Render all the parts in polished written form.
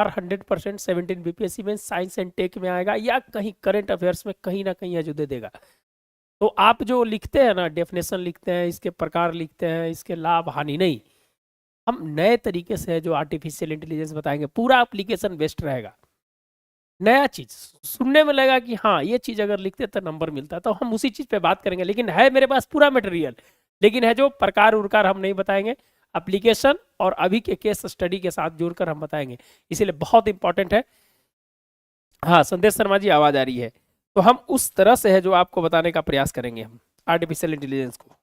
हर 100% 17 BPSC में science and take में आएगा या कहीं करंट अफेयर्स में कहीं ना कहीं है जो दे देगा। तो आप जो लिखते हैं ना, डेफिनेशन लिखते हैं, इसके प्रकार लिखते हैं, इसके लाभ हानि नहीं, हम नए तरीके से है जो आर्टिफिशियल इंटेलिजेंस बताएंगे, पूरा एप्लीकेशन बेस्ड रहेगा। नया चीज सुनने में लगेगा कि हाँ ये चीज अगर लिखते तो नंबर मिलता, तो हम उसी चीज पे बात करेंगे। लेकिन है मेरे पास पूरा मटेरियल, लेकिन है जो प्रकार उरकार हम नहीं बताएंगे, एप्लीकेशन और अभी के केस स्टडी के साथ जोड़कर हम बताएंगे, इसीलिए बहुत इंपॉर्टेंट है। हाँ संदेश शर्मा जी आवाज आ रही है। तो हम उस तरह से है जो आपको बताने का प्रयास करेंगे हम आर्टिफिशियल इंटेलिजेंस को।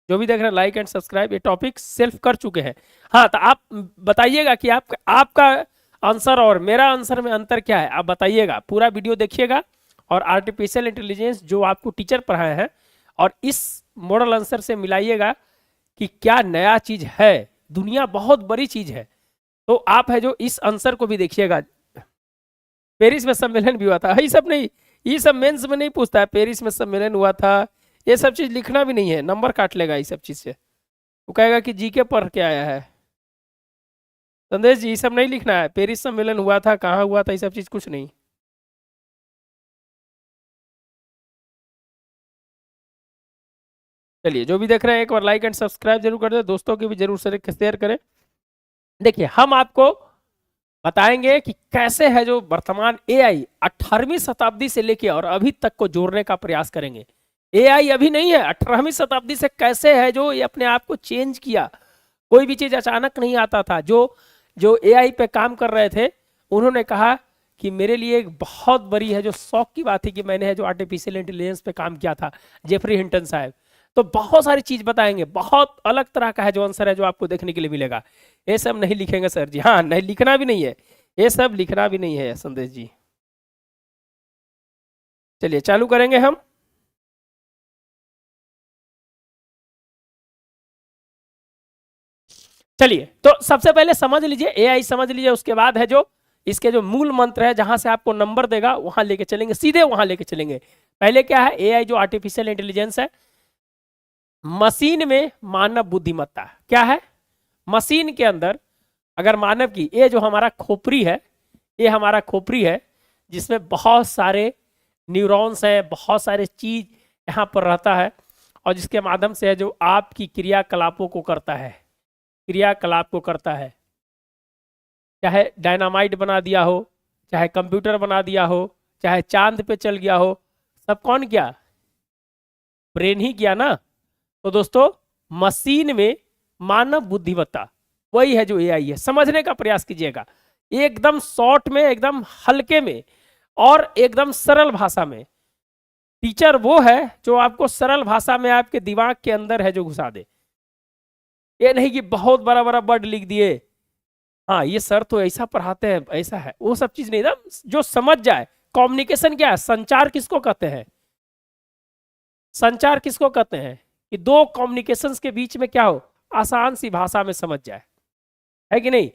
जो भी देख रहे हैं लाइक एंड सब्सक्राइब, ये टॉपिक सेल्फ कर चुके हैं। हाँ तो आप बताइएगा कि आपका आंसर और मेरा आंसर में अंतर क्या है, आप बताइएगा, पूरा वीडियो देखिएगा और आर्टिफिशियल इंटेलिजेंस जो आपको टीचर पढ़ाए हैं और इस मॉडल आंसर से मिलाइएगा कि क्या नया चीज है। दुनिया बहुत बड़ी चीज है, तो आप है जो इस आंसर को भी देखिएगा। पेरिस में सम्मेलन भी हुआ था, ये सब नहीं, ये सब मेंस में नहीं पूछता है। पेरिस में सम्मेलन हुआ था, ये सब चीज लिखना भी नहीं है, नंबर काट लेगा ये सब चीज से। वो कहेगा कि जीके पढ़ के आया है। संदेश जी ये सब नहीं लिखना है, पेरिस सम्मेलन हुआ था, कहाँ हुआ था, ये सब चीज कुछ नहीं। चलिए जो भी देख रहे हैं एक बार लाइक एंड सब्सक्राइब जरूर कर दें, दोस्तों के भी जरूर शेयर करें। देखिए हम आपको बताएंगे कि कैसे है जो वर्तमान एआई 18वीं शताब्दी से लेके और अभी तक को जोड़ने का प्रयास करेंगे। एआई अभी नहीं है, 18वीं शताब्दी से कैसे है जो ये अपने आप को चेंज किया। कोई भी चीज अचानक नहीं आता था। जो एआई पे काम कर रहे थे उन्होंने कहा कि मेरे लिए एक बहुत बड़ी है जो शौक की बात थी कि मैंने है जो आर्टिफिशियल इंटेलिजेंस पे काम किया था, जेफरी हिंटन साहब। तो बहुत सारी चीज बताएंगे, बहुत अलग तरह का है जो आंसर है जो आपको देखने के लिए मिलेगा। ये सब नहीं लिखेंगे सर जी, हाँ नहीं लिखना भी नहीं है, ये सब लिखना भी नहीं है संदेश जी। चलिए चालू करेंगे हम। चलिए तो सबसे पहले समझ लीजिए एआई, समझ लीजिए, उसके बाद है जो इसके जो मूल मंत्र है जहां से आपको नंबर देगा वहां लेके चलेंगे, सीधे वहां लेके चलेंगे। पहले क्या है, एआई जो आर्टिफिशियल इंटेलिजेंस है, मशीन में मानव बुद्धिमत्ता क्या है। मशीन के अंदर अगर मानव की, ये जो हमारा खोपड़ी है, ये हमारा खोपड़ी है जिसमें बहुत सारे न्यूरॉन्स हैं, बहुत सारे चीज यहाँ पर रहता है और जिसके माध्यम से है जो आपकी क्रियाकलापों को करता है, क्रियाकलाप को करता है। चाहे डायनामाइट बना दिया हो, चाहे कंप्यूटर बना दिया हो, चाहे चांद पे चल गया हो, सब कौन किया, ब्रेन ही किया ना। तो दोस्तों मशीन में मानव बुद्धिमत्ता वही है जो एआई है। समझने का प्रयास कीजिएगा, एकदम शॉर्ट में, एकदम हल्के में और एकदम सरल भाषा में। टीचर वो है जो आपको सरल भाषा में आपके दिमाग के अंदर है जो घुसा दे। ये नहीं कि बहुत बड़ा बड़ा वर्ड लिख दिए, हाँ ये सर तो ऐसा पढ़ाते हैं, ऐसा है, वो सब चीज नहीं, एकदम जो समझ जाए। कम्युनिकेशन क्या है, संचार किसको कहते हैं, संचार किसको कहते हैं कि दो कम्युनिकेशंस के बीच में क्या हो, आसान सी भाषा में समझ जाए, है कि नहीं।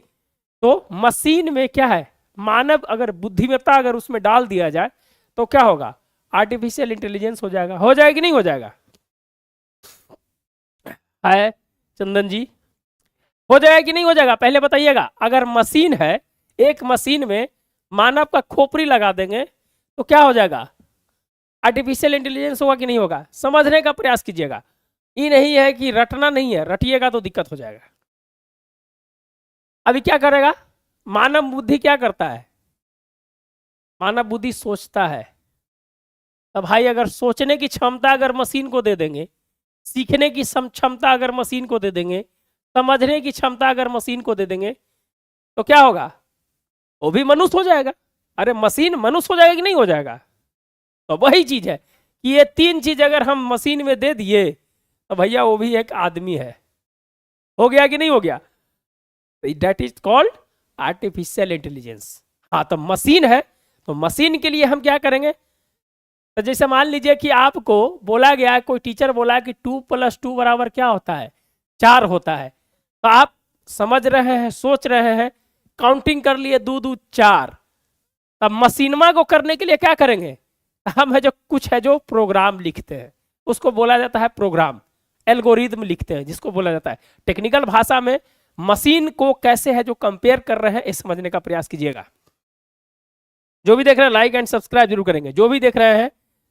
तो मशीन में क्या है, मानव अगर बुद्धिमत्ता अगर उसमें डाल दिया जाए तो क्या होगा, आर्टिफिशियल इंटेलिजेंस हो जाएगा। हो जाएगा कि नहीं हो जाएगा, है चंदन जी, हो जाएगा कि नहीं हो जाएगा, पहले बताइएगा। अगर मशीन है, एक मशीन में मानव का खोपड़ी लगा देंगे तो क्या हो जाएगा, आर्टिफिशियल इंटेलिजेंस होगा कि नहीं होगा। समझने का प्रयास कीजिएगा, ये नहीं है कि रटना नहीं है, रटिएगा तो दिक्कत हो जाएगा। अभी क्या करेगा, मानव बुद्धि क्या करता है, मानव बुद्धि सोचता है। तो भाई अगर सोचने की क्षमता अगर मशीन को दे देंगे, सीखने की क्षमता अगर मशीन को दे देंगे, समझने की क्षमता अगर मशीन को दे देंगे, तो क्या होगा, वो भी मनुष्य हो जाएगा। अरे मशीन मनुष्य हो जाएगा कि नहीं हो जाएगा। तो वही चीज है कि ये तीन चीज अगर हम मशीन में दे दिए तो भैया वो भी एक आदमी है। हो गया कि नहीं हो गया, that is called artificial intelligence. हाँ तो मशीन है, तो मशीन के लिए हम क्या करेंगे, तो जैसे मान लीजिए कि आपको बोला गया है, कोई टीचर बोला है कि 2 + 2 बराबर क्या होता है, 4 होता है। तो आप समझ रहे हैं, सोच रहे हैं, काउंटिंग कर लिए 2 2 4। तब मशीनमा को करने के लिए क्या करेंगे, हम है जो कुछ है जो प्रोग्राम लिखते हैं, उसको बोला जाता है प्रोग्राम, एल्गोरिदम लिखते हैं जिसको बोला जाता है टेक्निकल भाषा में मशीन को कैसे है जो कंपेयर कर रहे हैं ये समझने का प्रयास कीजिएगा। जो भी देख रहे हैं लाइक एंड सब्सक्राइब जरूर करेंगे, जो भी देख रहे हैं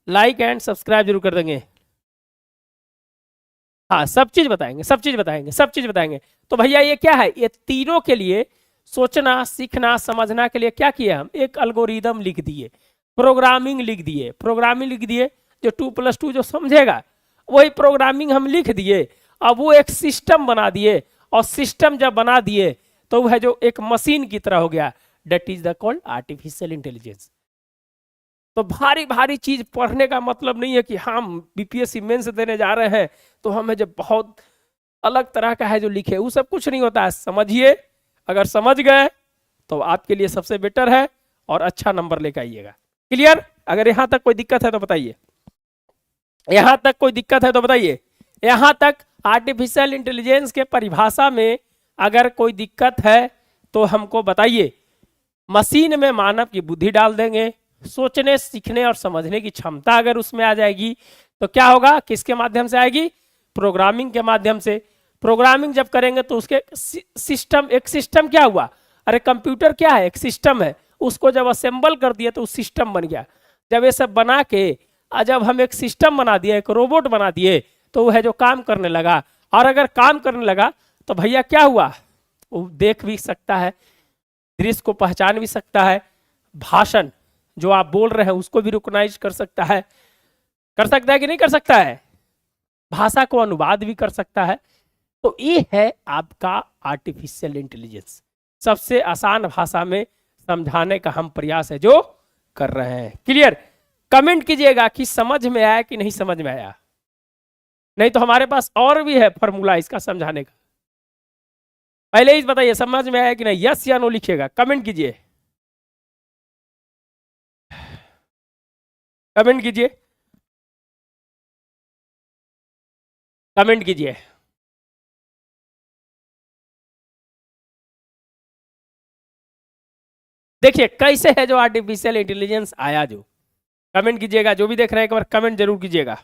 लाइक एंड सब्सक्राइब जरूर कर देंगे। हाँ, सब चीज बताएंगे, सब चीज बताएंगे, सब चीज बताएंगे। तो भैया ये क्या है, ये तीनों के लिए सोचना, सीखना, समझना के लिए क्या किया, हम एक एल्गोरिदम लिख दिए, प्रोग्रामिंग लिख दिए, प्रोग्रामिंग लिख दिए, जो 2+2 जो समझेगा वही प्रोग्रामिंग हम लिख दिए। अब वो एक सिस्टम बना दिए, और सिस्टम जब बना दिए तो वह जो एक मशीन की तरह हो गया, that is the called artificial intelligence. तो भारी भारी चीज पढ़ने का मतलब नहीं है कि हम बीपीएससी मेंस देने जा रहे हैं तो हमें जब बहुत अलग तरह का है जो लिखे, वो सब कुछ नहीं होता है। समझिए, अगर समझ गए तो आपके लिए सबसे बेटर है और अच्छा नंबर लेकर आइएगा। क्लियर? अगर यहां तक कोई दिक्कत है तो बताइए, यहां तक कोई दिक्कत है तो बताइए। यहां तक आर्टिफिशियल इंटेलिजेंस के परिभाषा में अगर कोई दिक्कत है तो हमको बताइए। मशीन में मानव की बुद्धि डाल देंगे, सोचने, सीखने और समझने की क्षमता अगर उसमें आ जाएगी तो क्या होगा, किसके माध्यम से आएगी, प्रोग्रामिंग के माध्यम से। प्रोग्रामिंग जब करेंगे तो उसके सिस्टम, एक सिस्टम क्या हुआ, अरे कंप्यूटर क्या है, एक सिस्टम है, उसको जब असेंबल कर दिया तो उस सिस्टम बन गया। जब ये सब बना के जब हम एक सिस्टम बना दिए, एक रोबोट बना दिए, तो वह जो काम करने लगा, और अगर काम करने लगा तो भैया क्या हुआ, वो देख भी सकता है, दृश्य को पहचान भी सकता है, भाषण जो आप बोल रहे हैं उसको भी रिकॉग्नाइज कर सकता है कि नहीं कर सकता है, भाषा को अनुवाद भी कर सकता है। तो ये है आपका आर्टिफिशियल इंटेलिजेंस। सबसे आसान भाषा में समझाने का हम प्रयास है जो कर रहे हैं। क्लियर? कमेंट कीजिएगा कि समझ में आया कि नहीं समझ में आया, नहीं तो हमारे पास और भी है फॉर्मूला इसका समझाने का। पहले ही बताइए समझ में आया कि नहीं, यस या नो लिखिएगा, कमेंट कीजिए, कमेंट कीजिए, कमेंट कीजिए। देखिए कैसे है जो आर्टिफिशियल इंटेलिजेंस आया, जो कमेंट कीजिएगा, जो भी देख रहे हैं एक बार कमेंट जरूर कीजिएगा।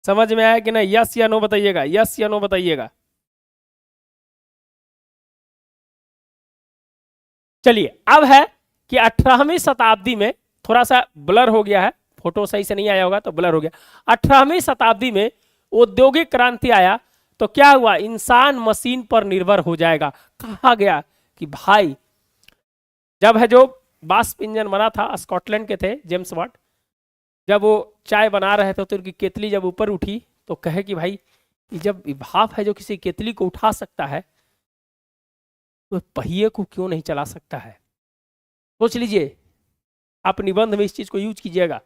समझ में आया कि नहीं, यस या नो बताइएगा, यस या नो बताइएगा। चलिए, अब है कि 18वीं शताब्दी में, थोड़ा सा ब्लर हो गया है, फोटो सही से नहीं आया होगा तो ब्लर हो गया। 18वीं शताब्दी में औद्योगिक क्रांति आया तो क्या हुआ, इंसान मशीन पर निर्भर हो जाएगा। कहा गया कि भाई जब है जो वाष्प इंजन बना था, स्कॉटलैंड के थे जेम्स वाट, जब वो चाय बना रहे थे तो उनकी केतली जब ऊपर उठी तो कहे कि भाई जब भाप है जो किसी केतली को उठा सकता है तो पहिए को क्यों नहीं चला सकता है। सोच लीजिए, आप निबंध में इस चीज को यूज कीजिएगा,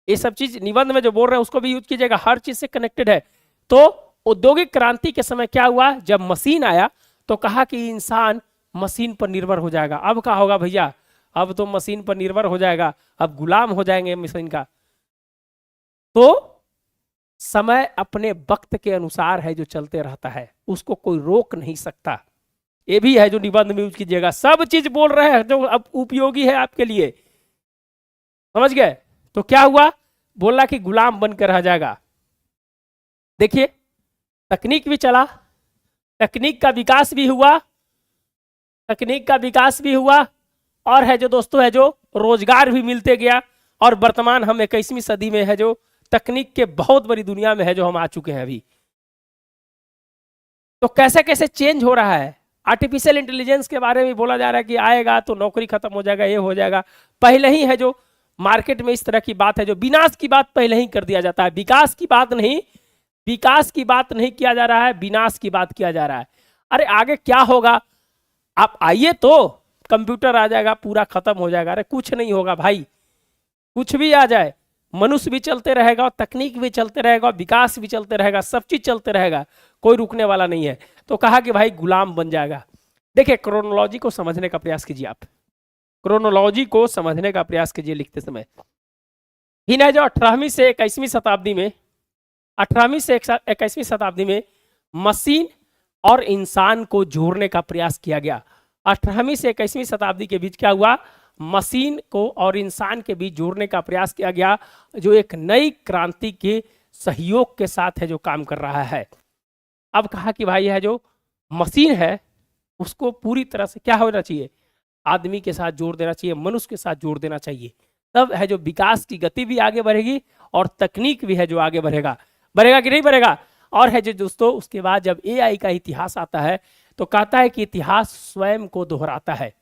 ये सब चीज निबंध में जो बोल रहे हैं उसको भी यूज कीजिएगा, हर चीज से कनेक्टेड है। तो औद्योगिक क्रांति के समय क्या हुआ, जब मशीन आया तो कहा कि इंसान मशीन पर निर्भर हो जाएगा। अब क्या होगा भैया, अब तो मशीन पर निर्भर हो जाएगा, अब गुलाम हो जाएंगे मशीन का। तो समय अपने वक्त के अनुसार है जो चलते रहता है, उसको कोई रोक नहीं सकता। ये भी है जो निबंध में यूज कीजिएगा, सब चीज बोल रहे हैं जो अब उपयोगी है आपके लिए, समझ गए। तो क्या हुआ, बोला कि गुलाम बनकर रह जाएगा। देखिए तकनीक भी चला, तकनीक का विकास भी हुआ, तकनीक का विकास भी हुआ, और है जो दोस्तों है जो रोजगार भी मिलते गया। और वर्तमान हम 21वीं सदी में है जो तकनीक के बहुत बड़ी दुनिया में है जो हम आ चुके हैं अभी। तो कैसे कैसे चेंज हो रहा है, आर्टिफिशियल इंटेलिजेंस के बारे में बोला जा रहा है कि आएगा तो नौकरी खत्म हो जाएगा, ये हो जाएगा। पहले ही है जो मार्केट में इस तरह की बात है जो विनाश की बात पहले ही कर दिया जाता है, विकास की बात नहीं, विकास की बात नहीं किया जा रहा है, विनाश की बात किया जा रहा है। अरे आगे क्या होगा, आप आइए तो कंप्यूटर आ जाएगा, पूरा खत्म हो जाएगा। अरे कुछ नहीं होगा भाई, कुछ भी आ जाए, मनुष्य भी चलते रहेगा और तकनीक भी चलते रहेगा, विकास भी चलते रहेगा, सब चीज चलते रहेगा, कोई रुकने वाला नहीं है। तो कहा कि भाई गुलाम बन जाएगा। देखिए क्रोनोलॉजी को समझने का प्रयास कीजिए, आप क्रोनोलॉजी को समझने का प्रयास कीजिए लिखते समय। इन है जो 18वीं से 21वीं शताब्दी में, 18वीं से 21वीं शताब्दी में मशीन और इंसान को जोड़ने का प्रयास किया गया। 18वीं से 21वीं शताब्दी के बीच क्या हुआ, मशीन को और इंसान के बीच जोड़ने का प्रयास किया गया, जो एक नई क्रांति की सहयोग के साथ है जो काम कर रहा है। अब कहा कि भाई यह जो मशीन है उसको पूरी तरह से क्या होना चाहिए, आदमी के साथ जोड़ देना चाहिए, मनुष्य के साथ जोड़ देना चाहिए। तब है जो विकास की गति भी आगे बढ़ेगी और तकनीक भी है जो आगे बढ़ेगा। बढ़ेगा कि नहीं बढ़ेगा? और है जो दोस्तों उसके बाद जब एआई का इतिहास आता है तो कहता है कि इतिहास स्वयं को दोहराता है।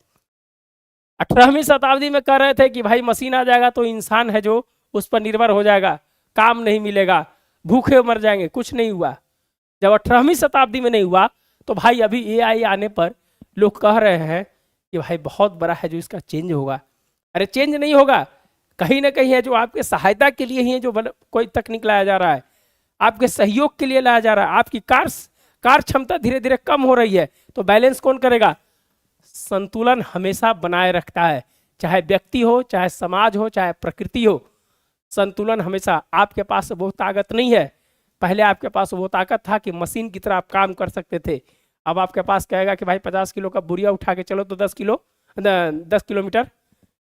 18वीं शताब्दी में कह रहे थे कि भाई मशीन आ जाएगा तो इंसान है जो उस पर निर्भर हो जाएगा, काम नहीं मिलेगा, भूखे मर जाएंगे। कुछ नहीं हुआ। जब 18वीं शताब्दी में नहीं हुआ तो भाई अभी एआई आने पर लोग कह रहे हैं कि भाई बहुत बड़ा है जो इसका चेंज होगा। अरे चेंज नहीं होगा, कहीं ना कहीं है जो आपके सहायता के लिए ही है जो कोई तकनीक लाया जा रहा है, आपके सहयोग के लिए लाया जा रहा है। आपकी कार क्षमता धीरे धीरे कम हो रही है तो बैलेंस कौन करेगा? संतुलन हमेशा बनाए रखता है, चाहे व्यक्ति हो, चाहे समाज हो, चाहे प्रकृति हो। संतुलन हमेशा। आपके पास वो ताकत नहीं है, पहले आपके पास वो ताकत था कि मशीन की तरह आप काम कर सकते थे। अब आपके पास कहेगा कि भाई 50 किलो का बोरिया उठा के चलो तो 10 किलोमीटर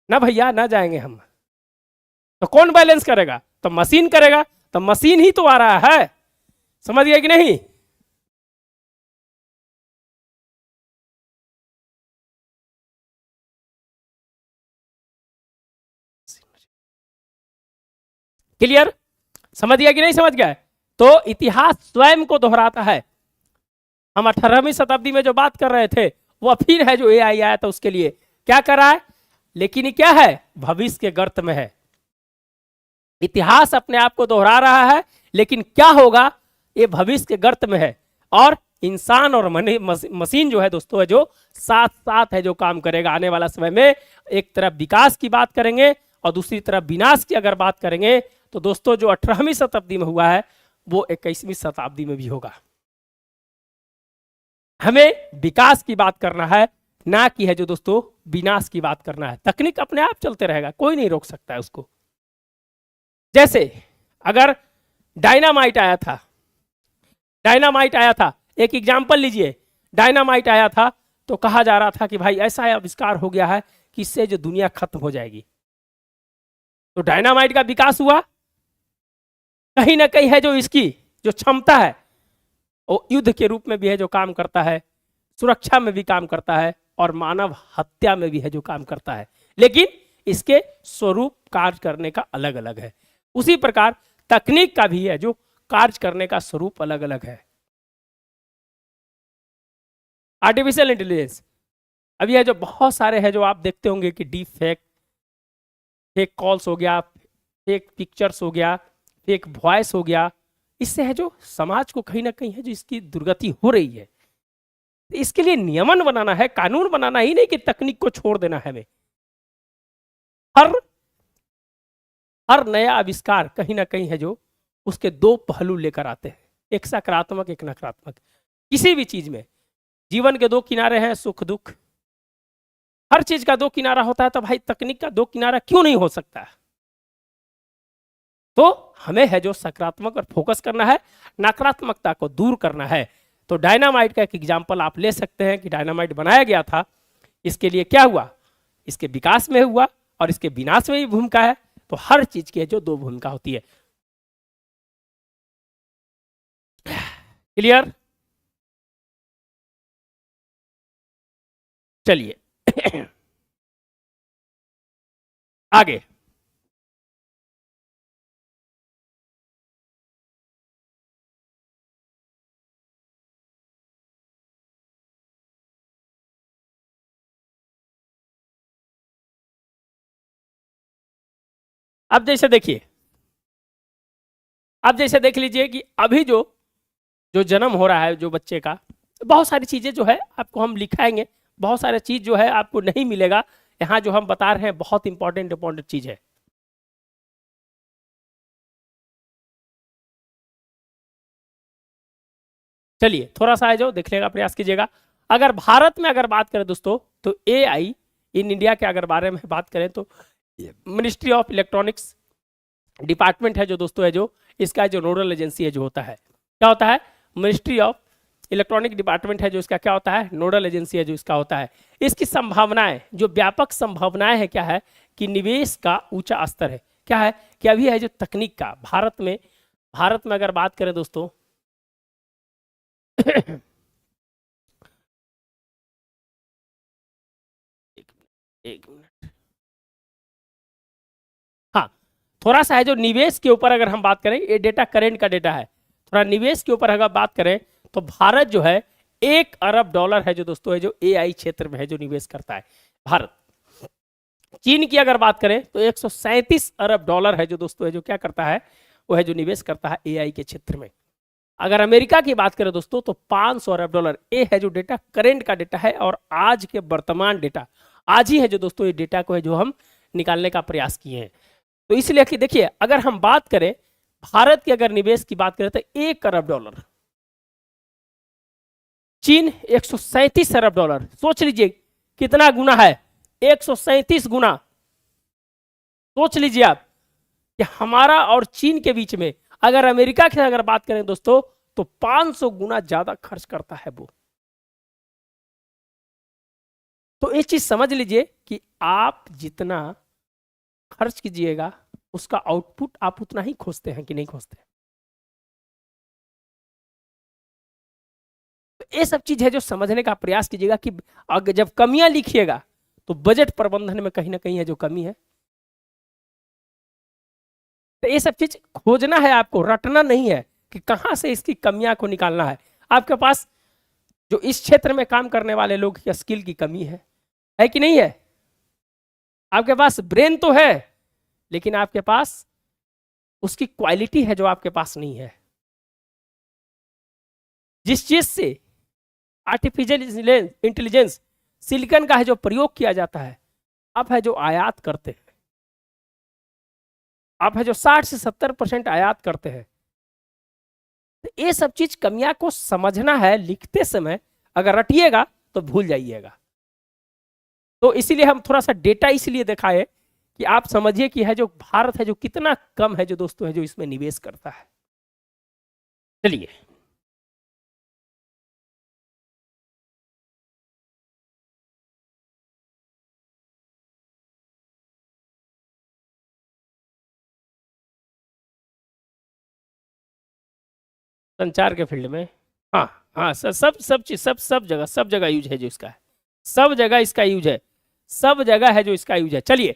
ना भैया, ना जाएंगे हम। तो कौन बैलेंस करेगा? तो मशीन करेगा। तो मशीन ही तो आ रहा है, समझ गए कि नहीं? क्लियर? समझ गया कि नहीं समझ गया? तो इतिहास स्वयं को दोहराता है। हम 18वीं शताब्दी में जो बात कर रहे थे वो फिर है जो एआई आया था उसके लिए क्या कर रहा है, लेकिन ये क्या है? भविष्य के गर्त में है। इतिहास अपने आप को दोहरा रहा है लेकिन क्या होगा ये भविष्य के गर्त में है। और इंसान और मशीन जो है दोस्तों है जो साथ साथ है जो काम करेगा आने वाला समय में। एक तरफ विकास की बात करेंगे और दूसरी तरफ विनाश की अगर बात करेंगे तो दोस्तों जो 18वीं शताब्दी में हुआ है वो 21वीं शताब्दी में भी होगा। हमें विकास की बात करना है, ना कि है जो दोस्तों विनाश की बात करना है। तकनीक अपने आप चलते रहेगा, कोई नहीं रोक सकता है उसको। जैसे अगर डायनामाइट आया था, एक एग्जाम्पल लीजिए। डायनामाइट आया था तो कहा जा रहा था कि भाई ऐसा आविष्कार हो गया है कि इससे जो दुनिया खत्म हो जाएगी। तो डायनामाइट का विकास हुआ, कहीं ना कहीं है जो इसकी जो क्षमता है वो युद्ध के रूप में भी है जो काम करता है, सुरक्षा में भी काम करता है और मानव हत्या में भी है जो काम करता है। लेकिन इसके स्वरूप कार्य करने का अलग अलग है। उसी प्रकार तकनीक का भी है जो कार्य करने का स्वरूप अलग अलग है। आर्टिफिशियल इंटेलिजेंस अभी है जो बहुत सारे है जो आप देखते होंगे कि डीप फेक कॉल्स हो गया, फेक पिक्चर्स हो गया, फेक वॉइस हो गया। इससे है जो समाज को कहीं ना कहीं है जो इसकी दुर्गति हो रही है। इसके लिए नियमन बनाना है, कानून बनाना ही नहीं कि तकनीक को छोड़ देना है हमें। हर नया आविष्कार कहीं ना कहीं है जो उसके दो पहलू लेकर आते हैं, एक सकारात्मक एक नकारात्मक। किसी भी चीज में जीवन के दो किनारे हैं, सुख दुख, हर चीज का दो किनारा होता है। तो भाई तकनीक का दो किनारा क्यों नहीं हो सकता? तो हमें है जो सकारात्मक पर फोकस करना है, नकारात्मकता को दूर करना है। तो डायनामाइट का एक एग्जाम्पल आप ले सकते हैं कि डायनामाइट बनाया गया था, इसके लिए क्या हुआ? इसके विकास में हुआ और इसके विनाश में भी भूमिका है। तो हर चीज की जो दो भूमिका होती है। क्लियर? चलिए आगे। अब जैसे देखिए, अब जैसे देख लीजिए कि अभी जो जन्म हो रहा है जो बच्चे का, बहुत सारी चीजें जो है आपको हम लिखाएंगे, बहुत सारी चीज जो है आपको नहीं मिलेगा यहाँ जो हम बता रहे हैं, बहुत इंपॉर्टेंट चीज है। चलिए थोड़ा सा है जो देख लेगा, प्रयास कीजिएगा। अगर भारत में अगर बात करें दोस्तों तो एआई इन इंडिया के अगर बारे में बात करें तो मिनिस्ट्री ऑफ इलेक्ट्रॉनिक्स डिपार्टमेंट है जो दोस्तों है जो इसका जो नोडल एजेंसी है जो होता है, क्या होता है? मिनिस्ट्री ऑफ इलेक्ट्रॉनिक डिपार्टमेंट है जो इसका क्या होता है? नोडल एजेंसी है जो इसका होता है। इसकी संभावनाएं जो व्यापक संभावनाएं है क्या है कि निवेश का ऊंचा स्तर है। क्या है कि अभी है जो तकनीक का भारत में भारत में अगर बात करें दोस्तों एक मिनट, हाँ, थोड़ा सा है जो निवेश के ऊपर अगर हम बात करें, ये डेटा करेंट का डेटा है, थोड़ा निवेश के ऊपर अगर बात करें तो भारत जो है $1 अरब है जो दोस्तों है जो एआई क्षेत्र में है जो निवेश करता है भारत। चीन की अगर बात करें तो $137 अरब है जो दोस्तों है जो क्या करता है, वो है जो निवेश करता है एआई के क्षेत्र में। अगर अमेरिका की बात करें दोस्तों तो $500 अरब, ये है जो डेटा करेंट का डेटा है और आज के वर्तमान डेटा, आज ही है जो दोस्तों ये डेटा को है जो हम निकालने का प्रयास किए हैं। तो इसलिए कि देखिए अगर हम बात करें भारत के अगर निवेश की बात करें तो $1 अरब, चीन $137 अरब, सोच लीजिए कितना गुना है, 137 गुना। सोच लीजिए आप कि हमारा और चीन के बीच में अगर अमेरिका की अगर बात करें दोस्तों तो 500 गुना ज्यादा खर्च करता है वो। तो ये चीज समझ लीजिए कि आप जितना खर्च कीजिएगा उसका आउटपुट आप उतना ही खोजते हैं कि नहीं खोजते। तो ये सब चीज है जो समझने का प्रयास कीजिएगा कि अगर जब कमियां लिखिएगा तो बजट प्रबंधन में कहीं ना कहीं है जो कमी है। तो ये सब चीज खोजना है आपको, रटना नहीं है कि कहां से इसकी कमियां को निकालना है। आपके पास जो इस क्षेत्र में काम करने वाले लोग की स्किल की कमी है कि नहीं है? आपके पास ब्रेन तो है लेकिन आपके पास उसकी क्वालिटी है जो आपके पास नहीं है। जिस चीज से आर्टिफिशियल इंटेलिजेंस सिलिकॉन का है जो प्रयोग किया जाता है, आप है जो आयात करते हैं, आप है जो 60 से 70% आयात करते हैं। तो ये सब चीज कमियां को समझना है लिखते समय, अगर रटिएगा तो भूल जाइएगा। तो इसीलिए हम थोड़ा सा डेटा इसलिए दिखाए कि आप समझिए कि है जो भारत है जो कितना कम है जो दोस्तों है जो इसमें निवेश करता है। चलिए संचार के फील्ड में, हाँ हाँ सर, सब चीज सब जगह यूज है जो इसका है, सब जगह इसका यूज है, सब जगह है जो इसका यूज है। चलिए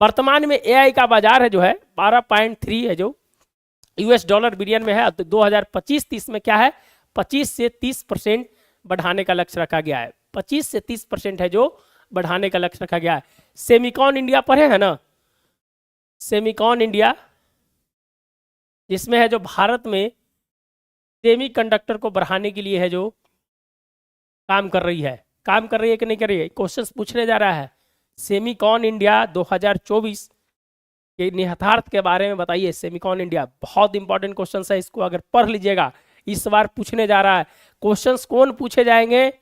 वर्तमान में एआई का बाजार है जो है 12.3 है जो $US बिलियन में है। तो 2025-30 में क्या है, 25 से 30% बढ़ाने का लक्ष्य रखा गया है। 25 से 30% है जो बढ़ाने का लक्ष्य रखा गया है। सेमिकॉन इंडिया पढ़े है ना, सेमिकॉन इंडिया, जिसमें है जो भारत में सेमीकंडक्टर को बढ़ाने के लिए है जो काम कर रही है, काम कर रही है कि नहीं कर रही है, क्वेश्चन पूछने जा रहा है। सेमिकॉन इंडिया 2024 के निहितार्थ के बारे में बताइए। सेमिकॉन इंडिया बहुत इंपॉर्टेंट क्वेश्चन है, इसको अगर पढ़ लीजिएगा इस बार पूछने जा रहा है। क्वेश्चंस कौन पूछे जाएंगे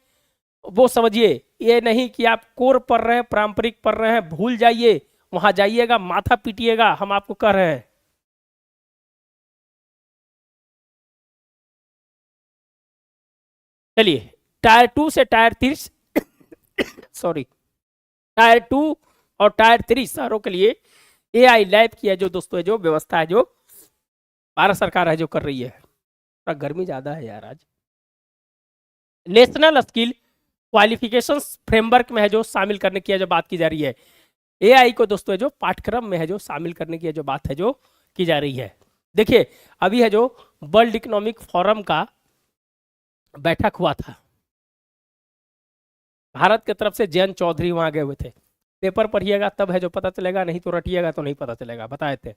वो समझिए, ये नहीं कि आप कोर पढ़ रहे हैं, पारंपरिक पढ़ रहे हैं, भूल जाइए, वहां जाइएगा माथा पीटिएगा, हम आपको कह रहे हैं। चलिए टायर 2 से टायर 3 सॉरी टायर 2 और टायर 3 शहरों के लिए एआई लैब की है जो दोस्तों है जो व्यवस्था है जो भारत सरकार है जो कर रही है। थोड़ा गर्मी ज्यादा है यार आज। नेशनल स्किल क्वालिफिकेशन फ्रेमवर्क में है जो शामिल करने की है जो बात की जा रही है। एआई को दोस्तों है जो पाठ्यक्रम में है जो शामिल करने की है जो बात है जो की जा रही है। देखिए अभी है जो वर्ल्ड इकोनॉमिक फोरम का बैठक हुआ था, भारत की तरफ से जयंत चौधरी वहां गए हुए थे। पेपर पढ़िएगा तब है जो पता चलेगा, नहीं तो रटिएगा तो नहीं पता चलेगा, बताए थे।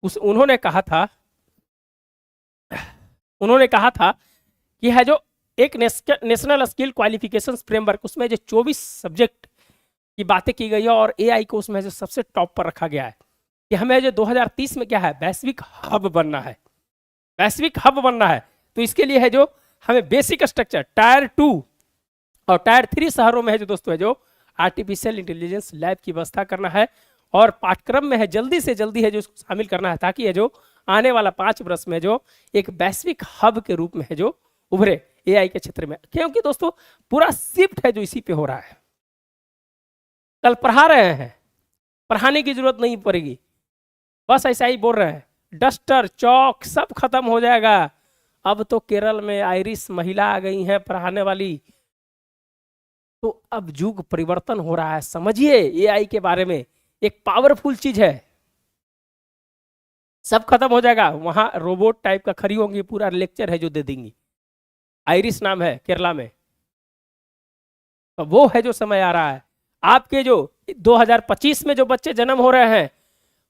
उन्होंने कहा था कि है जो एक नेशनल स्किल क्वालिफिकेशन फ्रेमवर्क, उसमें जो 24 सब्जेक्ट की बातें की गई है और एआई को उसमें जो सबसे टॉप पर रखा गया है कि हमें जो 2030 में क्या है, वैश्विक हब बनना है, वैश्विक हब बनना है। तो इसके लिए है जो हमें बेसिक स्ट्रक्चर टायर 2 और टायर 3 शहरों में है जो दोस्तों है जो आर्टिफिशियल इंटेलिजेंस लैब की व्यवस्था करना है और पाठ्यक्रम में है जल्दी से जल्दी है जो इसको शामिल करना है, ताकि है जो आने वाला 5 वर्ष में जो एक वैश्विक हब के रूप में है जो उभरे एआई के क्षेत्र में। क्योंकि दोस्तों पूरा शिफ्ट है जो इसी पे हो रहा है। कल पढ़ा रहे हैं, पढ़ाने की जरूरत नहीं पड़ेगी, बस ऐसा ही बोल रहे हैं, डस्टर, चौक सब खत्म हो जाएगा। अब तो केरल में आयरिश महिला आ गई हैं पढ़ाने वाली। तो अब युग परिवर्तन हो रहा है, समझिए एआई के बारे में, एक पावरफुल चीज है। सब खत्म हो जाएगा, वहां रोबोट टाइप का खड़ी होंगी, पूरा लेक्चर है जो दे देंगी। आयरिश नाम है केरला में। तो वो है जो समय आ रहा है। आपके जो 2025 में जो बच्चे जन्म हो रहे हैं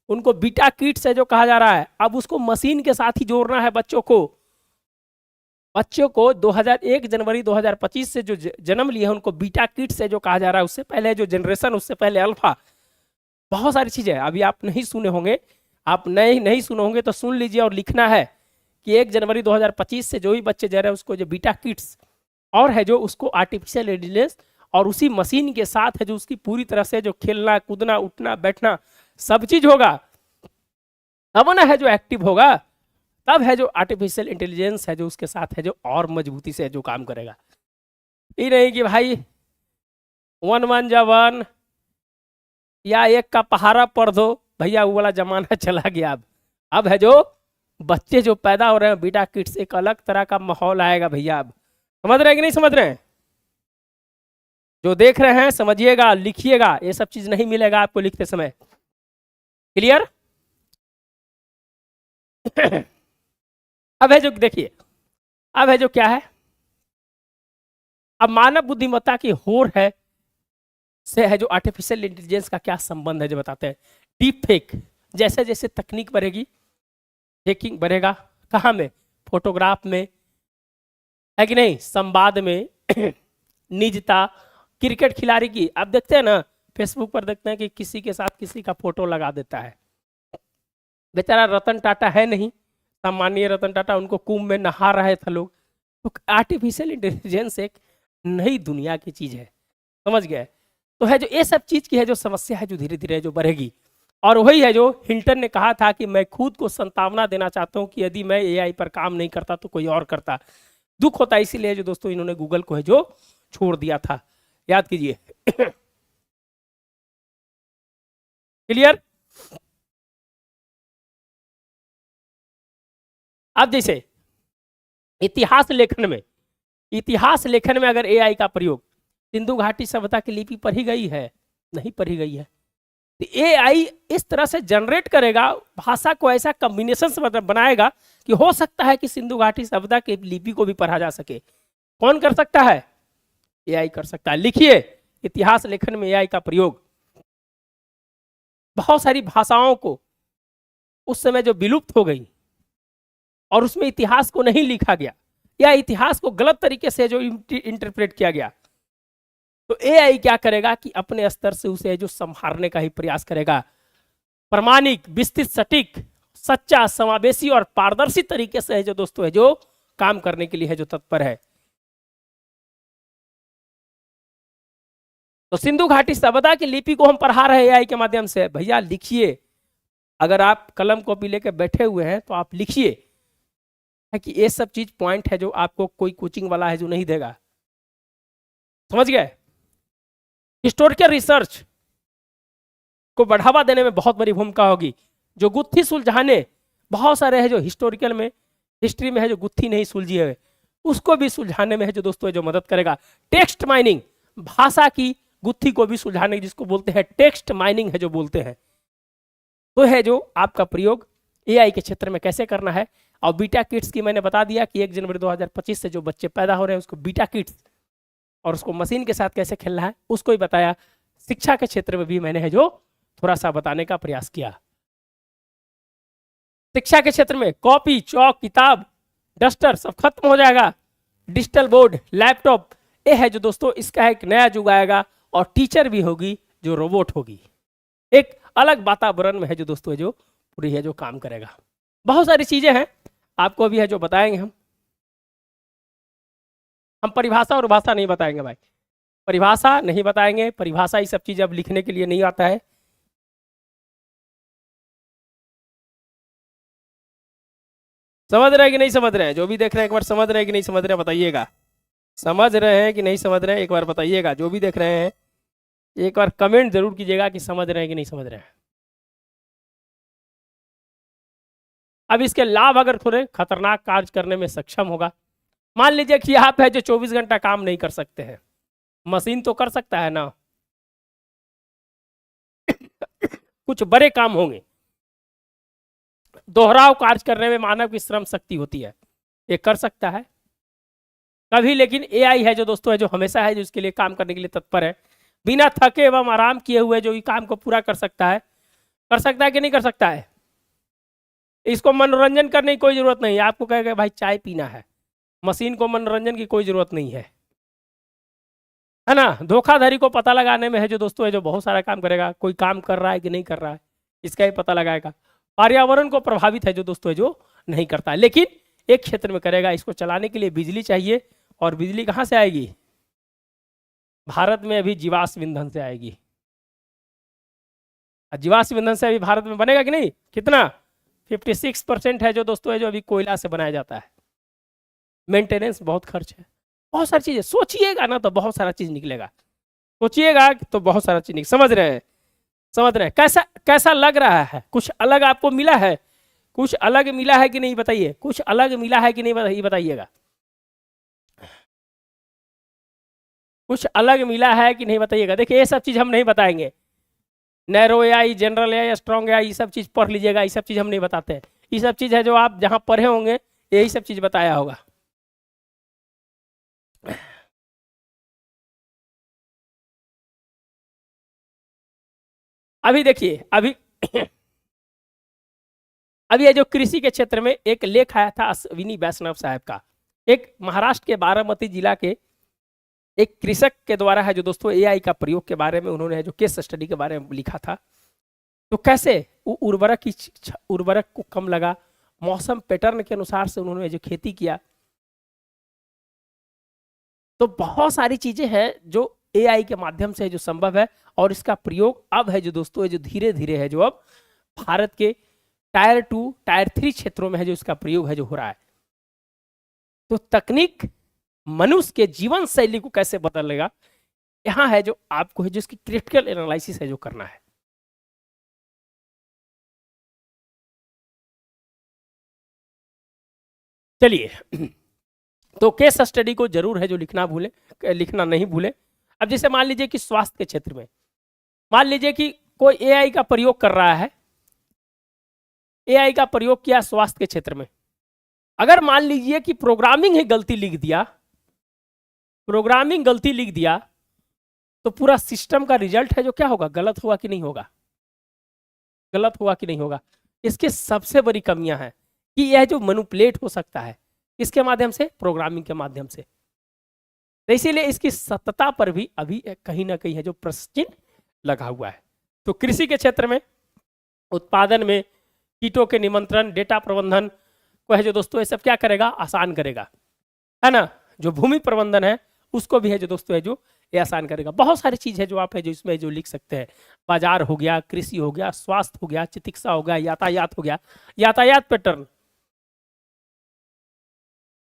उनको बीटा किड्स है जो कहा जा रहा है। अब उसको मशीन के साथ ही जोड़ना है बच्चों को। बच्चों को 2001 जनवरी 2025 से जो जन्म लिए हैं उनको बीटा किड्स है जो कहा जा रहा है। उससे पहले जो जनरेशन, उससे पहले अल्फा, बहुत सारी चीजें अभी आप नहीं सुने होंगे। आप नहीं सुने होंगे तो सुन लीजिए और लिखना है कि 1 जनवरी 2025 से जो भी बच्चे जा रहे हैं उसको जो बीटा किड्स, और है जो उसको आर्टिफिशियल इंटेलिजेंस, और उसी मशीन के साथ है जो उसकी पूरी तरह से जो खेलना कूदना उठना बैठना सब चीज होगा, तब ना है जो एक्टिव होगा, तब है जो आर्टिफिशियल इंटेलिजेंस है जो उसके साथ है जो और मजबूती से है जो काम करेगा। ये नहीं कि भाई 1 1 जा 1 या 1 का पहाड़ा पढ़ दो, भैया वो वाला जमाना चला गया। अब है जो बच्चे जो पैदा हो रहे हैं बीटा किड्स, एक अलग तरह का माहौल आएगा भैया। अब समझ रहे हैं कि नहीं समझ रहे हैं? जो देख रहे हैं समझिएगा, लिखिएगा, ये सब चीज नहीं मिलेगा आपको लिखते समय। क्लियर? अब है जो देखिए, अब है जो क्या है, अब मानव बुद्धिमत्ता की होड़ है से है जो आर्टिफिशियल इंटेलिजेंस का क्या संबंध है जो बताते हैं। डीप फेक, जैसे जैसे तकनीक बढ़ेगी, फेकिंग बढ़ेगा। कहाँ में? फोटोग्राफ में, है कि नहीं, संवाद में, निजता। क्रिकेट खिलाड़ी की आप देखते हैं ना, फेसबुक पर देखते हैं कि किसी के साथ किसी का फोटो लगा देता है। बेचारा रतन टाटा है नहीं, सामान्य रतन टाटा, उनको कुंभ में नहा रहे थे लोग। तो आर्टिफिशियल इंटेलिजेंस एक नई दुनिया की चीज है, समझ गए? तो है जो ये सब चीज की है जो समस्या है जो धीरे धीरे जो बढ़ेगी। और वही है जो हिल्टन ने कहा था कि मैं खुद को संतावना देना चाहता हूं कि यदि मैं एआई पर काम नहीं करता तो कोई और करता। दुख होता है इसीलिए जो दोस्तों इन्होंने गूगल को है जो छोड़ दिया था, याद कीजिए। क्लियर? अब जैसे इतिहास लेखन में अगर एआई का प्रयोग, सिंधु घाटी सभ्यता की लिपि पढ़ी गई है? नहीं पढ़ी गई है। तो एआई इस तरह से जनरेट करेगा, भाषा को ऐसा कॉम्बिनेशन से बनाएगा कि हो सकता है कि सिंधु घाटी सभ्यता की लिपि को भी पढ़ा जा सके। कौन कर सकता है? एआई कर सकता है। लिखिए, इतिहास लेखन में एआई का प्रयोग। बहुत सारी भाषाओं को उस समय जो विलुप्त हो गई और उसमें इतिहास को नहीं लिखा गया या इतिहास को गलत तरीके से जो इंटरप्रेट किया गया, तो एआई क्या करेगा कि अपने स्तर से उसे जो संभालने का ही प्रयास करेगा। प्रामाणिक, विस्तृत, सटीक, सच्चा, समावेशी और पारदर्शी तरीके से है जो दोस्तों है जो काम करने के लिए है जो तत्पर है। तो सिंधु घाटी सभ्यता की लिपि को हम पढ़ा रहे हैं एआई के माध्यम से। भैया लिखिए, अगर आप कलम कॉपी लेकर बैठे हुए हैं तो आप लिखिए, है कि ये सब चीज पॉइंट है जो आपको कोई कोचिंग वाला है जो नहीं देगा। समझ गए? हिस्टोरिकल रिसर्च को बढ़ावा देने में बहुत बड़ी भूमिका होगी। जो गुत्थी सुलझाने, बहुत सारे है जो हिस्टोरिकल में, हिस्ट्री में है जो गुत्थी नहीं सुलझी है, उसको भी सुलझाने में है जो दोस्तों है जो मदद करेगा। टेक्स्ट माइनिंग, भाषा की गुत्थी को भी सुलझाने, जिसको बोलते हैं टेक्स्ट माइनिंग है जो बोलते हैं, तो है जो आपका प्रयोग एआई के क्षेत्र में कैसे करना है। और बीटा किड्स की मैंने बता दिया कि 1 जनवरी 2025 से जो बच्चे पैदा हो रहे हैं उसको बीटा किड्स, और उसको मशीन के साथ कैसे खेलना है उसको ही बताया। शिक्षा के क्षेत्र में भी मैंने है जो थोड़ा सा बताने का प्रयास किया। शिक्षा के क्षेत्र में कॉपी, चौक, किताब, डस्टर सब खत्म हो जाएगा। डिजिटल बोर्ड, लैपटॉप, ये है जो दोस्तों इसका एक नया युग आएगा। और टीचर भी होगी जो रोबोट होगी, एक अलग वातावरण में है जो दोस्तों है जो पूरी है जो काम करेगा। बहुत सारी चीजें हैं आपको अभी है जो बताएंगे। हम परिभाषा और भाषा नहीं बताएंगे भाई, परिभाषा नहीं बताएंगे। परिभाषा ये सब चीज अब लिखने के लिए नहीं आता है। समझ रहे हैं कि नहीं समझ रहे हैं? जो भी देख रहे हैं एक बार समझ रहे हैं कि नहीं समझ रहे हैं बताइएगा। समझ रहे हैं कि नहीं समझ रहे हैं एक बार बताइएगा। जो भी देख रहे हैं एक बार कमेंट जरूर कीजिएगा कि समझ रहे हैं कि नहीं समझ रहे हैं। अब इसके लाभ अगर थोड़े खतरनाक कार्य करने में सक्षम होगा, मान लीजिए कि आप है जो 24 घंटा काम नहीं कर सकते हैं, मशीन तो कर सकता है ना, कुछ बड़े काम होंगे, दोहराव कार्य करने में मानव की श्रम शक्ति होती है, ये कर सकता है कभी, लेकिन एआई है जो दोस्तों है जो हमेशा है जो इसके लिए काम करने के लिए तत्पर है, बिना थके एवं आराम किए हुए जो ये काम को पूरा कर सकता है कि नहीं कर सकता है। इसको मनोरंजन करने की कोई जरूरत नहीं है, आपको कहेगा भाई चाय पीना है, मशीन को मनोरंजन की कोई जरूरत नहीं है ना। धोखाधड़ी को पता लगाने में है जो दोस्तों है जो बहुत सारा काम करेगा, कोई काम कर रहा है कि नहीं कर रहा है इसका ही पता लगाएगा। पर्यावरण को प्रभावित है जो दोस्तों है जो नहीं करता है, लेकिन एक क्षेत्र में करेगा। इसको चलाने के लिए बिजली चाहिए, और बिजली कहाँ से आएगी? भारत में अभी जीवाश्म ईंधन से आएगी। जीवाश्म ईंधन से अभी भारत में बनेगा कि नहीं? कितना? 56% है जो दोस्तों है जो अभी कोयला से बनाया जाता है। मेंटेनेंस बहुत खर्च है, बहुत सारी चीजें, सोचिएगा ना तो बहुत सारा चीज निकलेगा, सोचिएगा तो बहुत सारा चीज निकल। समझ रहे हैं? कैसा लग रहा है? कुछ अलग आपको मिला है? कुछ अलग मिला है कि नहीं बताइए? कुछ अलग मिला है कि नहीं बताइएगा? कुछ अलग मिला है कि नहीं बताइएगा? देखिए ये सब चीज हम नहीं बताएंगे, narrow AI, general AI, strong AI, ये सब चीज पढ़ लीजिएगा, ये सब चीज हम नहीं बताते हैं। ये सब चीज है जो आप जहां पढ़े होंगे यही सब चीज बताया होगा। अभी देखिए, अभी ये जो कृषि के क्षेत्र में एक लेख आया था अश्विनी वैष्णव साहब का, एक महाराष्ट्र के बारामती जिला के एक कृषक के द्वारा है जो दोस्तों एआई का प्रयोग के बारे में उन्होंने जो केस स्टडी के बारे में लिखा था। तो कैसे उर्वरक को कम लगा, मौसम पैटर्न के अनुसार से उन्होंने जो खेती किया। तो बहुत सारी चीजें हैं जो एआई के माध्यम से जो संभव है, और इसका प्रयोग अब है जो दोस्तों है जो धीरे धीरे है जो अब भारत के टायर 2 टायर 3 क्षेत्रों में है जो इसका प्रयोग है जो हो रहा है। तो तकनीक मनुष्य के जीवन शैली को कैसे बदलेगा, यहां है जो आपको है जो इसकी क्रिटिकल एनालिसिस है जो करना है। चलिए, तो केस स्टडी को जरूर है जो लिखना नहीं भूले। अब जैसे मान लीजिए कि स्वास्थ्य के क्षेत्र में, मान लीजिए कि कोई एआई का प्रयोग कर रहा है, एआई का प्रयोग किया स्वास्थ्य के क्षेत्र में। अगर मान लीजिए कि प्रोग्रामिंग गलती लिख दिया, तो पूरा सिस्टम का रिजल्ट है जो क्या होगा? गलत होगा कि नहीं होगा? इसके सबसे बड़ी कमियां हैं कि यह जो मैनिपुलेट हो सकता है इसके माध्यम से, प्रोग्रामिंग के माध्यम से। तो इसीलिए इसकी सत्यता पर भी अभी कहीं ना कहीं है जो प्रश्न चिन्ह लगा हुआ है। तो कृषि के क्षेत्र में, उत्पादन में, कीटों के नियंत्रण, डेटा प्रबंधन को है जो दोस्तों ये सब क्या करेगा? आसान करेगा, है ना। जो भूमि प्रबंधन है उसको भी है जो दोस्तों है जो ये आसान करेगा। बहुत सारी चीज है जो आप है जो इसमें जो लिख सकते हैं। बाजार हो गया, कृषि हो गया, स्वास्थ्य हो गया, चिकित्सा हो गया, यातायात हो गया, यातायात पैटर्न।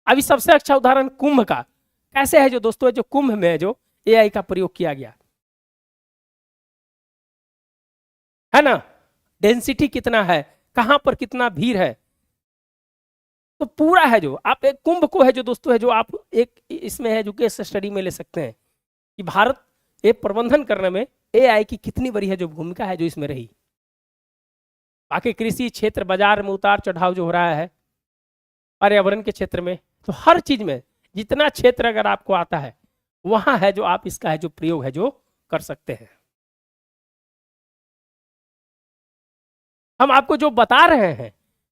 अभी सबसे अच्छा उदाहरण कुंभ का कैसे है जो दोस्तों जो कुंभ में है जो एआई का प्रयोग किया गया, है ना। डेंसिटी कितना है, कहां पर कितना भीड़ है, तो पूरा है जो आप एक कुंभ को है जो दोस्तों है जो आप एक इसमें है जो केस स्टडी में ले सकते हैं कि भारत ये प्रबंधन करने में एआई की कितनी बड़ी है जो भूमिका है जो इसमें रही। बाकी कृषि क्षेत्र, बाजार में उतार चढ़ाव जो हो रहा है, पर्यावरण के क्षेत्र में, तो हर चीज में जितना क्षेत्र अगर आपको आता है वहां है जो आप इसका है जो प्रयोग है जो कर सकते हैं। हम आपको जो बता रहे हैं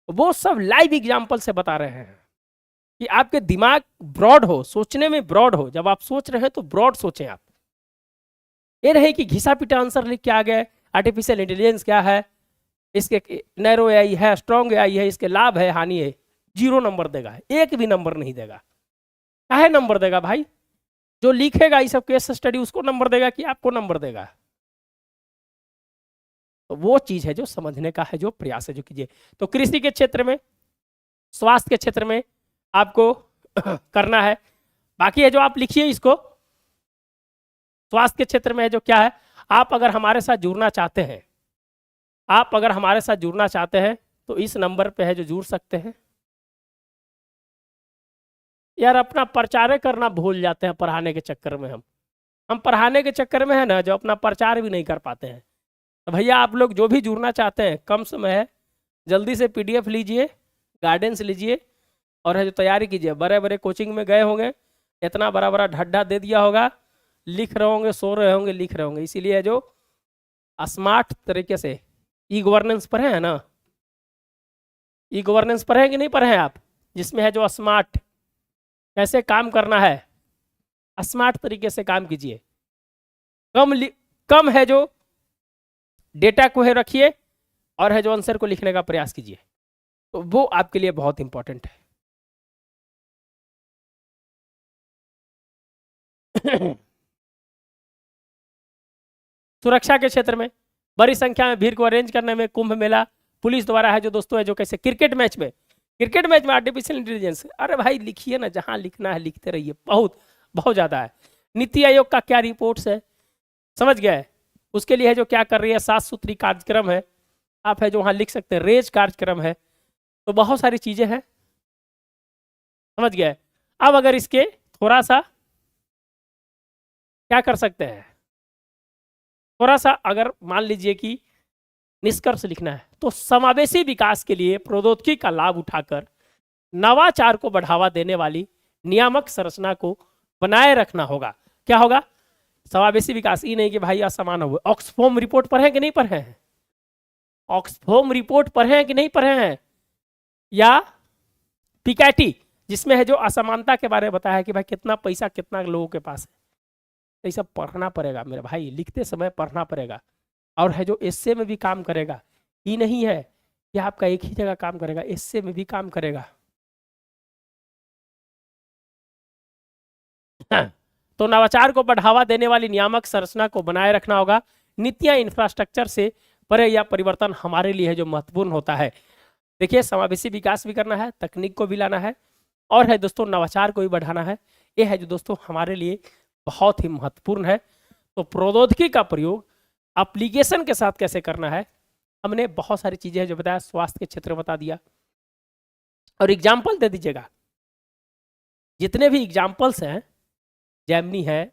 वो सब लाइव एग्जाम्पल से बता रहे हैं कि आपके दिमाग ब्रॉड हो, सोचने में ब्रॉड हो। जब आप सोच रहे हैं तो ब्रॉड सोचें आप, ये नहीं कि घिसा पिटा आंसर लिख के आ गए। आर्टिफिशियल इंटेलिजेंस क्या है, इसके नैरो एआई है, स्ट्रॉन्ग एआई है, इसके लाभ है, हानि है, 0 नंबर देगा, एक भी नंबर नहीं देगा। काहे नंबर देगा भाई? जो लिखेगा ये सब केस स्टडी उसको नंबर देगा कि आपको नंबर देगा? तो वो चीज है जो समझने का है जो प्रयास है जो कीजिए। तो कृषि के क्षेत्र में, स्वास्थ्य के क्षेत्र में आपको करना है। बाकी है जो आप लिखिए इसको। स्वास्थ्य के क्षेत्र में है जो क्या है, आप अगर हमारे साथ जुड़ना चाहते हैं तो इस नंबर पे है जो जुड़ सकते हैं। यार अपना प्रचार करना भूल जाते हैं पढ़ाने के चक्कर में, हम पढ़ाने के चक्कर में है ना जो अपना प्रचार भी नहीं कर पाते हैं। तो भैया आप लोग जो भी जुड़ना चाहते हैं कम समय है, जल्दी से PDF लीजिए, गाइडेंस लीजिए और है जो तैयारी कीजिए। बड़े बड़े कोचिंग में गए होंगे, इतना बड़ा बड़ा ढड्ढा दे दिया होगा, लिख रहे होंगे, सो रहे होंगे, लिख रहे होंगे। इसीलिए जो स्मार्ट तरीके से ई गवर्नेंस पढ़े हैं ना, ई गवर्नेंस पढ़े हैं कि नहीं पढ़े हैं आप, जिसमें है जो स्मार्ट कैसे काम करना है, स्मार्ट तरीके से काम कीजिए। कम है जो डेटा को है रखिए और है जो आंसर को लिखने का प्रयास कीजिए, तो वो आपके लिए बहुत इंपॉर्टेंट है। सुरक्षा के क्षेत्र में बड़ी संख्या में भीड़ को अरेंज करने में कुंभ मेला पुलिस द्वारा है जो दोस्तों है जो कैसे क्रिकेट मैच में आर्टिफिशियल इंटेलिजेंस, अरे भाई लिखिए ना, जहां लिखना है लिखते रहिए, बहुत ज्यादा है। नीति आयोग का क्या रिपोर्ट्स है, समझ गए, उसके लिए है जो क्या कर रही है, 7 सूत्री कार्यक्रम है, आप है जो वहां लिख सकते हैं, रेज कार्यक्रम है, तो बहुत सारी चीजें हैं, समझ गए। अब अगर इसके थोड़ा सा क्या कर सकते हैं, थोड़ा सा अगर मान लीजिए कि निष्कर्ष लिखना है, तो समावेशी विकास के लिए प्रौद्योगिकी का लाभ उठाकर नवाचार को बढ़ावा देने वाली नियामक संरचना को बनाए रखना होगा। क्या होगा, समावेशी विकास। ये नहीं कि भाई असमान हो। ऑक्सफोम रिपोर्ट पढ़े कि नहीं पढ़े हैं, ऑक्सफोम रिपोर्ट पढ़े कि नहीं पढ़े हैं, या पिकैटी जिसमें है जो असमानता के बारे में बताया है कि भाई कितना पैसा कितना लोगों के पास है, ये सब पढ़ना पड़ेगा मेरे भाई, लिखते समय पढ़ना पड़ेगा। और है जो एस्से में भी काम करेगा, ये नहीं है कि आपका एक ही जगह काम करेगा, एस्से में भी काम करेगा। तो नवाचार को बढ़ावा देने वाली नियामक संरचना को बनाए रखना होगा। नीतियां इंफ्रास्ट्रक्चर से परे या परिवर्तन हमारे लिए है जो महत्वपूर्ण होता है। देखिए समावेशी विकास भी करना है, तकनीक को भी लाना है, और है दोस्तों नवाचार को भी बढ़ाना है। ये है जो दोस्तों हमारे लिए बहुत ही महत्वपूर्ण है। तो प्रौद्योगिकी का प्रयोग एप्लीकेशन के साथ कैसे करना है, हमने बहुत सारी चीजें जो बताया, स्वास्थ्य के क्षेत्र में बता दिया, और एग्जाम्पल दे दीजिएगा। जितने भी एग्जाम्पल्स हैं, जेमिनी है,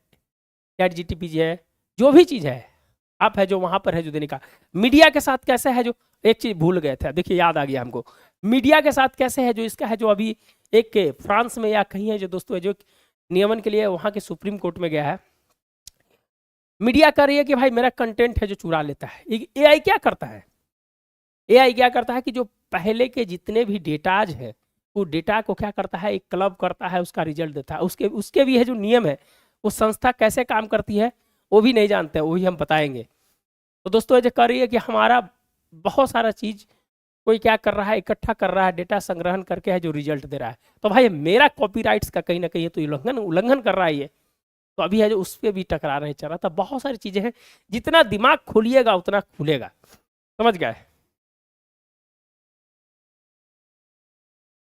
ChatGPT है, जो भी चीज है आप है जो वहां पर है जो देने का। मीडिया के साथ कैसे है जो, एक चीज भूल गए थे, देखिए याद आ गया हमको, मीडिया के साथ कैसे है जो इसका है जो अभी एक फ्रांस में या कहीं है जो दोस्तों है जो नियमन के लिए वहां के सुप्रीम कोर्ट में गया है। मीडिया कर रही है कि भाई मेरा कंटेंट है जो चुरा लेता है। AI क्या करता है, AI क्या करता है कि जो पहले के जितने भी डेटाज है वो डेटा को क्या करता है, एक क्लब करता है, उसका रिजल्ट देता है। उसके भी है जो नियम है, वो संस्था कैसे काम करती है वो भी नहीं जानते, वही हम बताएंगे। तो दोस्तों ये कर रही है कि हमारा बहुत सारा चीज कोई क्या कर रहा है, इकट्ठा कर रहा है, डेटा संग्रहण करके है जो रिजल्ट दे रहा है। तो भाई मेरा कॉपीराइट्स का कहीं ना कहीं तो उल्लंघन कर रहा है ये, तो अभी है जो उस पर भी टकरा रहे चल रहा था। बहुत सारी चीजें हैं, जितना दिमाग खोलिएगा उतना खुलेगा, समझ गए।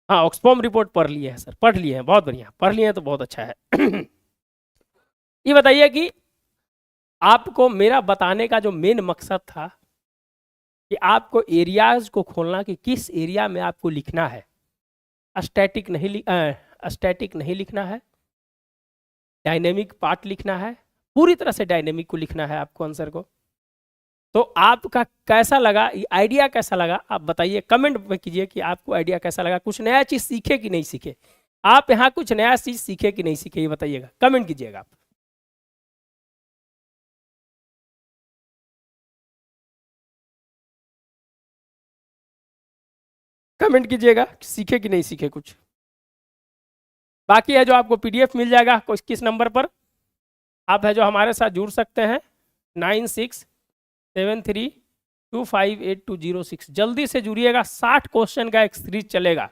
हाँ ऑक्सफोम रिपोर्ट पढ़ लिए हैं सर, पढ़ लिए हैं, बहुत बढ़िया, पढ़ लिए हैं तो बहुत अच्छा है। ये बताइए कि आपको मेरा बताने का जो मेन मकसद था कि आपको एरियाज को खोलना कि किस एरिया में आपको लिखना है। स्टैटिक नहीं लिखना है, डायनेमिक पार्ट लिखना है, पूरी तरह से डायनेमिक को लिखना है आपको आंसर को। तो आपका कैसा लगा, आइडिया कैसा लगा आप बताइए, कमेंट में कीजिए कि आपको आइडिया कैसा लगा, कुछ नया चीज सीखे कि नहीं सीखे, आप यहाँ कुछ नया चीज सीखे कि नहीं सीखे, ये बताइएगा, कमेंट कीजिएगा आप। कमेंट कीजिएगा सीखे कि नहीं सीखे कुछ। बाकी है जो आपको PDF मिल जाएगा किस नंबर पर, आप है जो हमारे साथ जुड़ सकते हैं 9673258206। जल्दी से जुड़िएगा, 60 क्वेश्चन का एक सीरीज चलेगा,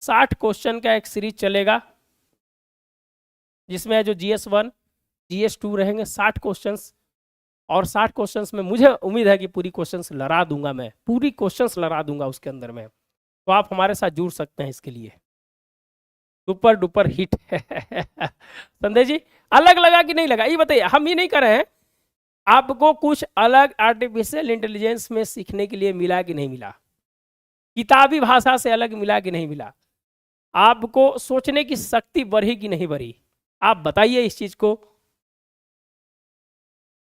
60 क्वेश्चन का एक सीरीज चलेगा, जिसमें है जो GS1 GS2 रहेंगे 60 क्वेश्चंस। और 60 क्वेश्चंस में मुझे उम्मीद है कि पूरी क्वेश्चंस लड़ा दूंगा, मैं पूरी क्वेश्चंस लड़ा दूंगा उसके अंदर में। तो आप हमारे साथ जुड़ सकते हैं इसके लिए, सुपर डुपर हिट है। संदेश जी अलग लगा कि नहीं लगा, ये बताइए। हम ये नहीं कर रहे हैं, आपको कुछ अलग आर्टिफिशियल इंटेलिजेंस में सीखने के लिए मिला कि नहीं मिला, किताबी भाषा से अलग मिला कि नहीं मिला, आपको सोचने की शक्ति बढ़ी कि नहीं बढ़ी, आप बताइए इस चीज को,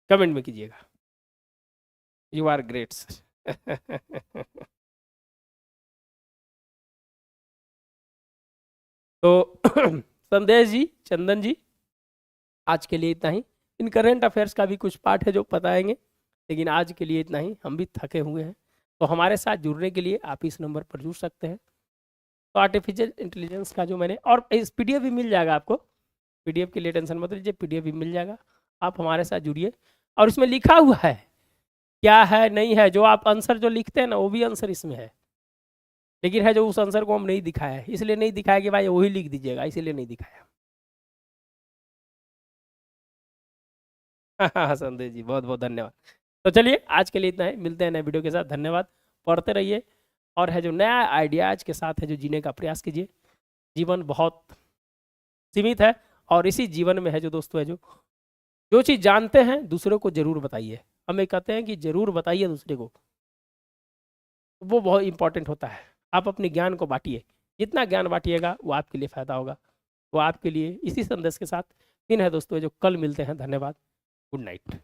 कमेंट में कीजिएगा। You are great sir. तो संदेश जी, चंदन जी, आज के लिए इतना ही। इन करंट अफेयर्स का भी कुछ पार्ट है जो बताएंगे, लेकिन आज के लिए इतना ही, हम भी थके हुए हैं। तो हमारे साथ जुड़ने के लिए आप इस नंबर पर जुड़ सकते हैं। तो आर्टिफिशियल इंटेलिजेंस का जो मैंने, और इस पीडीएफ भी मिल जाएगा आपको, पीडीएफ के लिए टेंशन मत लीजिए, पीडीएफ भी मिल जाएगा, आप हमारे साथ जुड़िए। और इसमें लिखा हुआ है क्या है नहीं है, जो आप आंसर जो लिखते हैं ना वो भी आंसर इसमें है, लेकिन है जो उस आंसर को हम नहीं दिखाया है, इसलिए नहीं दिखाया कि भाई वही लिख दीजिएगा, इसीलिए नहीं दिखाया। हाँ संदेश जी, बहुत बहुत धन्यवाद। तो चलिए आज के लिए इतना है, मिलते हैं नए वीडियो के साथ, धन्यवाद। पढ़ते रहिए, और है जो नया आइडियाज के साथ है जो जीने का प्रयास कीजिए। जीवन बहुत सीमित है, और इसी जीवन में है जो दोस्तों है जो चीज़ जानते हैं दूसरों को जरूर बताइए। हमें कहते हैं कि जरूर बताइए दूसरे को, वो बहुत इंपॉर्टेंट होता है। आप अपने ज्ञान को बांटिए, जितना ज्ञान बांटिएगा वो आपके लिए फ़ायदा होगा। वो आपके लिए, इसी संदेश के साथ फिर है दोस्तों जो कल मिलते हैं। धन्यवाद, गुड नाइट।